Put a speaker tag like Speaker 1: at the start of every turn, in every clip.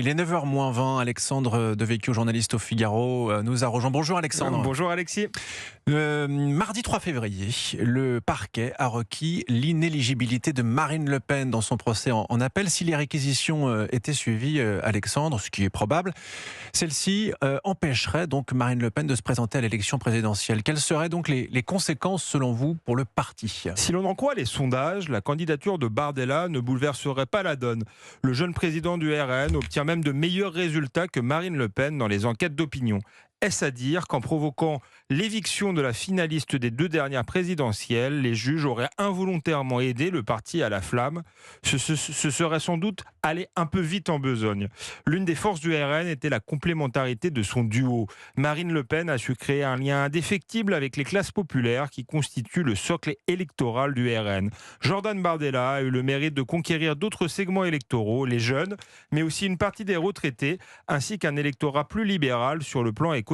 Speaker 1: Il est 9h moins 20, Alexandre Devecchio, journaliste au Figaro, nous a rejoint. Bonjour Alexandre.
Speaker 2: Bonjour Alexis.
Speaker 1: Mardi 3 février, le parquet a requis l'inéligibilité de Marine Le Pen dans son procès en appel. Si les réquisitions étaient suivies, Alexandre, ce qui est probable, celle-ci empêcherait donc Marine Le Pen de se présenter à l'élection présidentielle. Quelles seraient donc les conséquences selon vous pour le parti ?
Speaker 2: Si l'on en croit les sondages, la candidature de Bardella ne bouleverserait pas la donne. Le jeune président du RN obtient même de meilleurs résultats que Marine Le Pen dans les enquêtes d'opinion. Est-ce à dire qu'en provoquant l'éviction de la finaliste des 2 dernières présidentielles, les juges auraient involontairement aidé le parti à la flamme ? Ce serait sans doute aller un peu vite en besogne. L'une des forces du RN était la complémentarité de son duo. Marine Le Pen a su créer un lien indéfectible avec les classes populaires qui constituent le socle électoral du RN. Jordan Bardella a eu le mérite de conquérir d'autres segments électoraux, les jeunes, mais aussi une partie des retraités, ainsi qu'un électorat plus libéral sur le plan économique.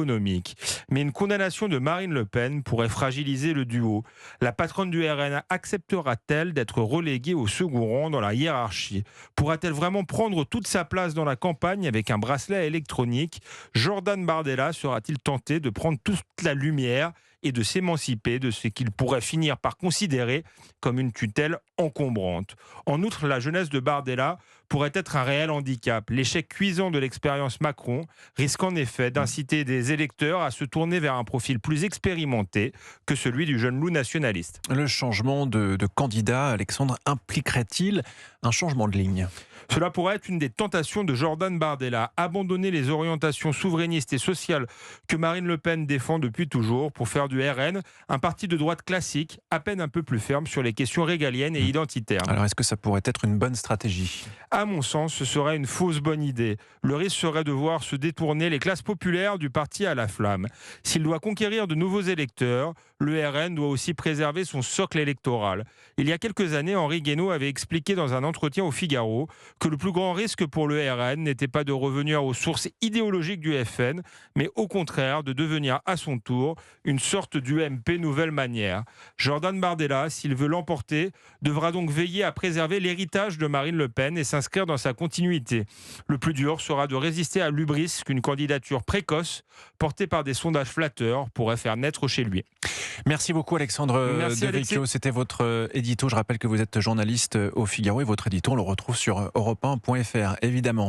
Speaker 2: Mais une condamnation de Marine Le Pen pourrait fragiliser le duo. La patronne du RN acceptera-t-elle d'être reléguée au second rang dans la hiérarchie ? Pourra-t-elle vraiment prendre toute sa place dans la campagne avec un bracelet électronique ? Jordan Bardella sera-t-il tenté de prendre toute la lumière et de s'émanciper de ce qu'il pourrait finir par considérer comme une tutelle encombrante ? En outre, la jeunesse de Bardella pourrait être un réel handicap. L'échec cuisant de l'expérience Macron risque en effet d'inciter des électeurs à se tourner vers un profil plus expérimenté que celui du jeune loup nationaliste.
Speaker 1: Le changement de candidat, Alexandre, impliquerait-il un changement de ligne ?
Speaker 2: Cela pourrait être une des tentations de Jordan Bardella, abandonner les orientations souverainistes et sociales que Marine Le Pen défend depuis toujours pour faire du RN un parti de droite classique, à peine un peu plus ferme sur les questions régaliennes et identitaires.
Speaker 1: Alors est-ce que ça pourrait être une bonne stratégie ?
Speaker 2: À mon sens, ce serait une fausse bonne idée. Le risque serait de voir se détourner les classes populaires du parti à la flamme. S'il doit conquérir de nouveaux électeurs, le RN doit aussi préserver son socle électoral. Il y a quelques années, Henri Guénaud avait expliqué dans un entretien au Figaro que le plus grand risque pour le RN n'était pas de revenir aux sources idéologiques du FN, mais au contraire de devenir à son tour une sorte d'UMP nouvelle manière. Jordan Bardella, s'il veut l'emporter, devra donc veiller à préserver l'héritage de Marine Le Pen et s'inscrire dans sa continuité. Le plus dur sera de résister à l'hubris qu'une candidature précoce, portée par des sondages flatteurs, pourrait faire naître chez lui.
Speaker 1: Merci beaucoup Alexandre Devecchio, c'était votre édito. Je rappelle que vous êtes journaliste au Figaro et votre édito on le retrouve sur europe1.fr évidemment.